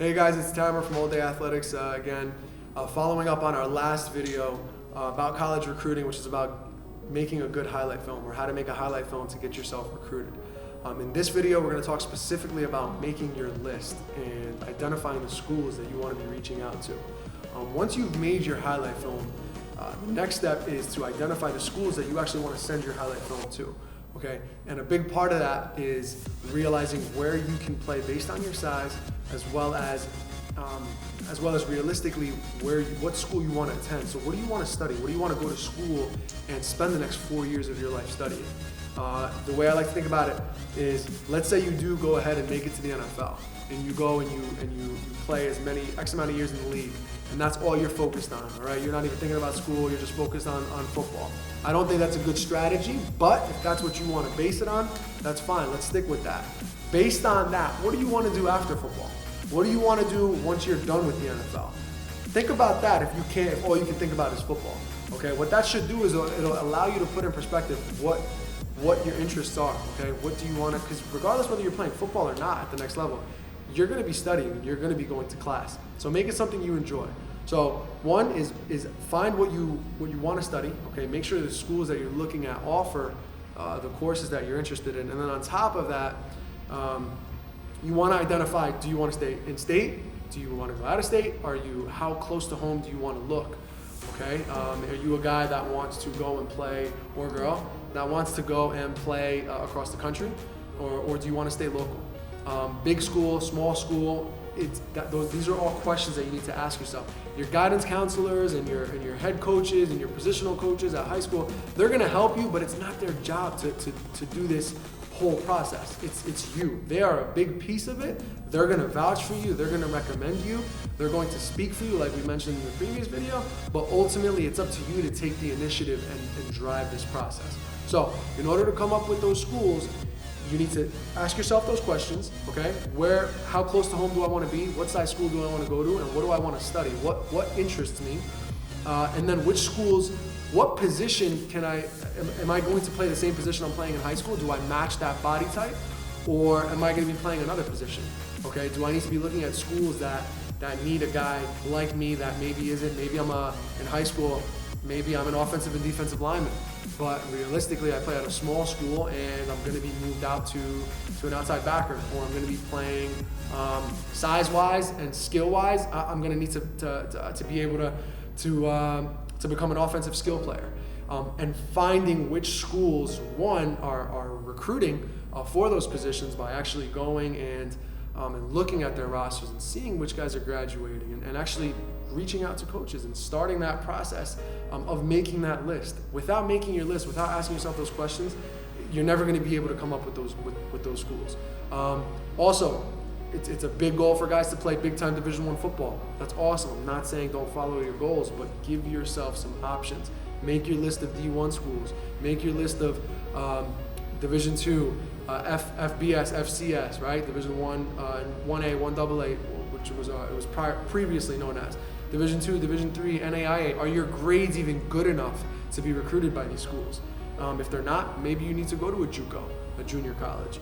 Hey guys, it's Tamer from All Day Athletics again. Following up on our last video about college recruiting, which is about making a good highlight film, or how to make a highlight film to get yourself recruited. In this video, we're going to talk specifically about making your list and identifying the schools that you want to be reaching out to. Once you've made your highlight film, the next step is to identify the schools that you actually want to send your highlight film to. Okay, and a big part of that is realizing where you can play based on your size, as well as realistically what school you want to attend. So what do you want to study? What do you want to go to school and spend the next 4 years of your life studying? The way I like to think about it is, let's say you do go ahead and make it to the NFL, and you go and you play as many X amount of years in the league, and that's all you're focused on, all right? You're not even thinking about school, you're just focused on football. I don't think that's a good strategy, but if that's what you want to base it on, that's fine, let's stick with that. Based on that, what do you want to do after football? What do you want to do once you're done with the NFL? Think about that if all you can think about is football, okay? What that should do is it'll allow you to put in perspective what your interests are, okay? What do you want to, because regardless whether you're playing football or not at the next level, you're going to be studying, you're going to be going to class. So make it something you enjoy. So one is find what you want to study, okay? Make sure the schools that you're looking at offer the courses that you're interested in. And then on top of that, you want to identify, do you want to stay in state? Do you want to go out of state? How close to home do you want to look? Okay, are you a guy that wants to go and play, or girl that wants to go and play across the country, or do you want to stay local? Big school, small school, these are all questions that you need to ask yourself. Your guidance counselors and your head coaches and your positional coaches at high school, they're going to help you, but it's not their job to do this whole process. It's you. They are a big piece of it. They're going to vouch for you. They're going to recommend you. They're going to speak for you, like we mentioned in the previous video. But ultimately, it's up to you to take the initiative and drive this process. So, in order to come up with those schools, you need to ask yourself those questions, okay? How close to home do I want to be? What size school do I want to go to? And what do I want to study? What interests me? And then which schools, what position am I going to play the same position I'm playing in high school? Do I match that body type? Or am I going to be playing another position? Okay, do I need to be looking at schools that need a guy like me that maybe I'm in high school, maybe I'm an offensive and defensive lineman, but realistically I play at a small school and I'm going to be moved out to an outside backer, or I'm going to be playing size-wise and skill-wise, I'm going to need to be able to become an offensive skill player. And finding which schools, one, are recruiting for those positions by actually going and looking at their rosters and seeing which guys are graduating, and actually reaching out to coaches and starting that process of making that list. Without making your list, without asking yourself those questions, you're never going to be able to come up with those schools. Also, it's a big goal for guys to play big-time Division I football. That's awesome. I'm not saying don't follow your goals, but give yourself some options. Make your list of D1 schools. Make your list of Division II, FBS, FCS, right? Division I, 1A, 1AA, which was previously known as. Division II, Division III, NAIA. Are your grades even good enough to be recruited by these schools? If they're not, maybe you need to go to a JUCO, a junior college.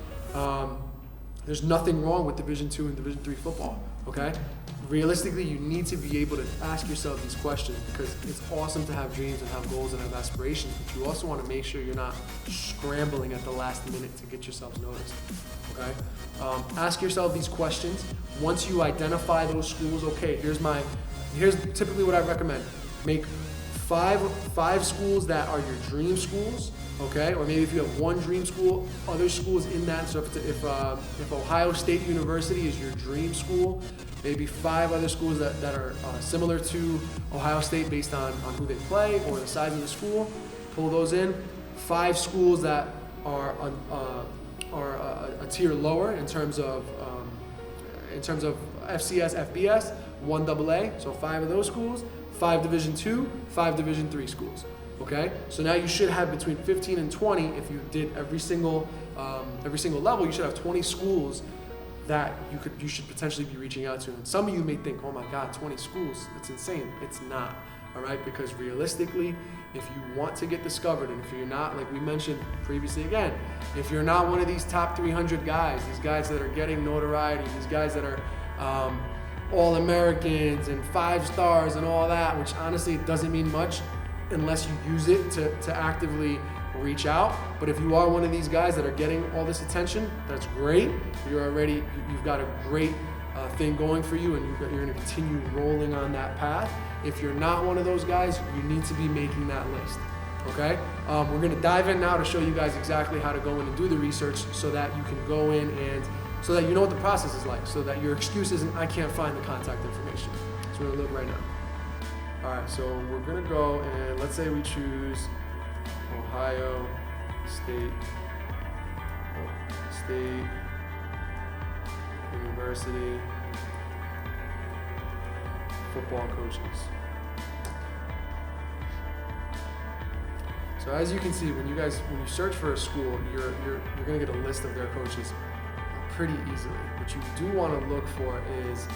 There's nothing wrong with Division II and Division III football, okay? Realistically, you need to be able to ask yourself these questions, because it's awesome to have dreams and have goals and have aspirations, but you also want to make sure you're not scrambling at the last minute to get yourself noticed, okay? Ask yourself these questions. Once you identify those schools, okay, here's typically what I recommend. Make five schools that are your dream schools, okay? Or maybe if you have one dream school, other schools in that. So if Ohio State University is your dream school, maybe 5 other schools that are similar to Ohio State based on who they play or the size of the school. Pull those in. 5 schools that are a tier lower in terms of FCS, FBS, 1AA. So 5 of those schools. 5 Division II, 5 Division III schools. Okay, so now you should have between 15 and 20. If you did every single level, you should have 20 schools that you should potentially be reaching out to. And some of you may think, oh my God, 20 schools, that's insane. It's not, all right? Because realistically, if you want to get discovered, and if you're not, like we mentioned previously again, if you're not one of these top 300 guys, these guys that are getting notoriety, these guys that are All-Americans and 5 stars and all that, which honestly it doesn't mean much unless you use it to actively reach out. But if you are one of these guys that are getting all this attention, that's great. You've got a great thing going for you, and you're going to continue rolling on that path. If you're not one of those guys, you need to be making that list. Okay? We're going to dive in now to show you guys exactly how to go in and do the research so that you can go in and so that you know what the process is like, so that your excuse isn't, I can't find the contact information. So we're going to look right now. All right, so we're going to go and let's say we choose Ohio State University football coaches. So as you can see, when you search for a school, you're going to get a list of their coaches pretty easily. What you do want to look for is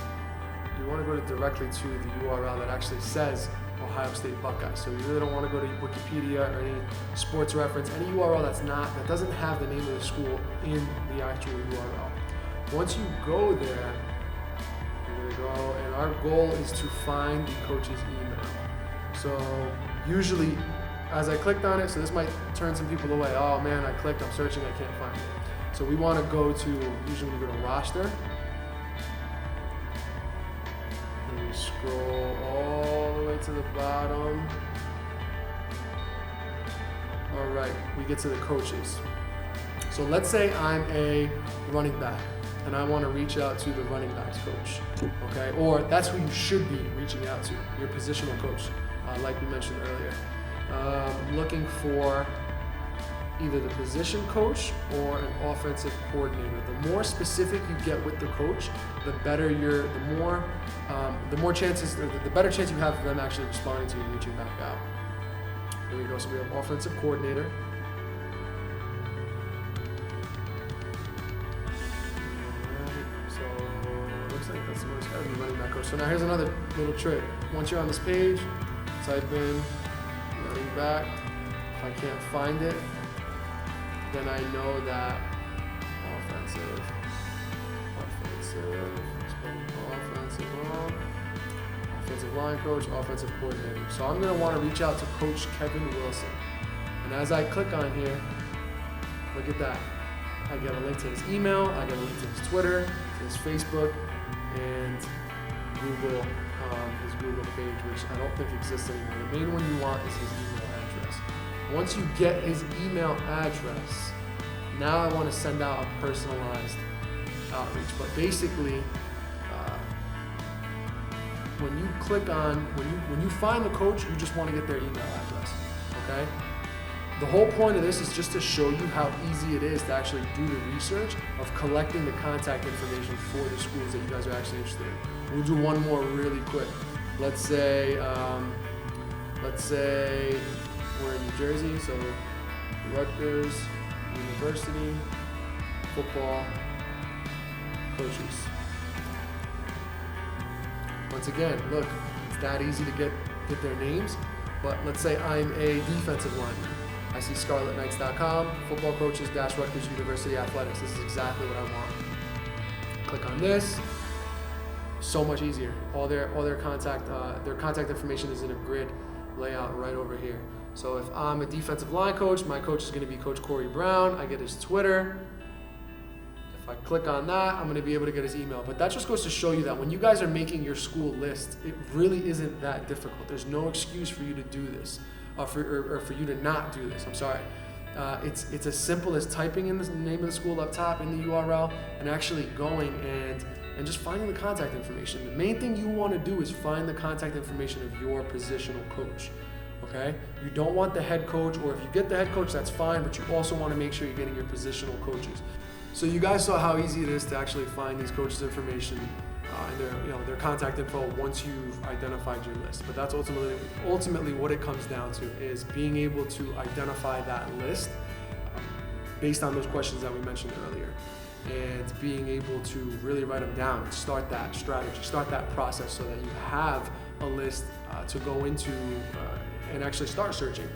you want to go directly to the URL that actually says Ohio State Buckeyes. So you really don't want to go to Wikipedia or any sports reference, any URL that doesn't have the name of the school in the actual URL. Once you go there, you're going to go, and our goal is to find the coach's email. So usually, as I clicked on it, so this might turn some people away. Oh man, I clicked, I'm searching, I can't find it. So we want to go to, usually when you go to roster, and we scroll all the way to the bottom. All right, we get to the coaches. So let's say I'm a running back and I want to reach out to the running backs coach, okay? Or that's who you should be reaching out to, your positional coach, like we mentioned earlier. Looking for either the position coach or an offensive coordinator. The more specific you get with the coach, the better the better chance you have of them actually responding to you and reaching back out. Here we go. So we have offensive coordinator. So it looks like that's what's got to be running back coach. So now here's another little trick. Once you're on this page, type in running back. If I can't find it, then I know that offensive line coach, offensive coordinator. So I'm going to want to reach out to Coach Kevin Wilson. And as I click on here, look at that. I get a link to his email, I get a link to his Twitter, to his Facebook, and Google, his Google page, which I don't think exists anymore. The main one you want is his email address. Once you get his email address, now I want to send out a personalized outreach. But basically, when you click on, when you find the coach, you just want to get their email address, okay? The whole point of this is just to show you how easy it is to actually do the research of collecting the contact information for the schools that you guys are actually interested in. We'll do one more really quick. Let's say we're in New Jersey, so Rutgers University football coaches. Once again, look, it's that easy to get their names, but let's say I'm a defensive lineman. I see scarletknights.com, football coaches - Rutgers University Athletics. This is exactly what I want. Click on this. So much easier. All their contact information is in a grid layout right over here. So if I'm a defensive line coach, my coach is going to be Coach Corey Brown. I get his Twitter. If I click on that, I'm going to be able to get his email. But that just goes to show you that when you guys are making your school list, it really isn't that difficult. There's no excuse for you to do this, or for you to not do this. I'm sorry. It's as simple as typing in the name of the school up top in the URL and actually going and just finding the contact information. The main thing you want to do is find the contact information of your positional coach. Okay? You don't want the head coach, or if you get the head coach, that's fine, but you also want to make sure you're getting your positional coaches. So you guys saw how easy it is to actually find these coaches' information and their contact info once you've identified your list. But that's ultimately what it comes down to, is being able to identify that list based on those questions that we mentioned earlier, and being able to really write them down and start that strategy, start that process so that you have a list to go into and actually start searching.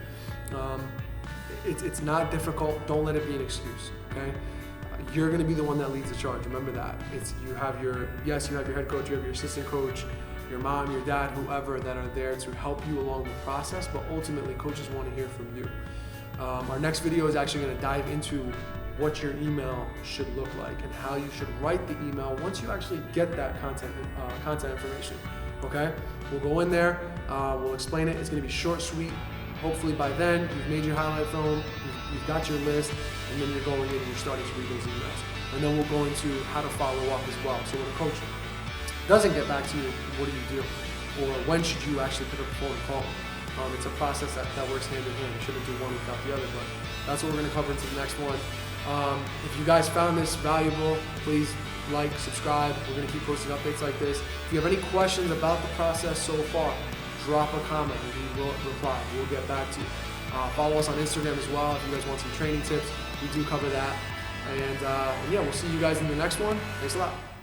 It's not difficult. Don't let it be an excuse, okay? you're going to be the one that leads the charge. Remember that. You have your head coach, you have your assistant coach, your mom, your dad, whoever that are there to help you along the process, but ultimately coaches want to hear from you. Our next video is actually going to dive into what your email should look like and how you should write the email once you actually get that content information. Okay, we'll go in there, we'll explain it. It's going to be short, sweet. Hopefully by then you've made your highlight film, you've got your list, and then you're going in and you're starting to read those emails. And then we'll go into how to follow up as well. So when a coach doesn't get back to you, what do? Or when should you actually pick up the phone and call them? It's a process that works hand in hand. You shouldn't do one without the other, but that's what we're going to cover into the next one. If you guys found this valuable, please like, subscribe. We're going to keep posting updates like this. If you have any questions about the process so far, drop a comment and we will reply. We'll get back to you. Follow us on Instagram as well if you guys want some training tips. We do cover that. And yeah, we'll see you guys in the next one. Thanks a lot.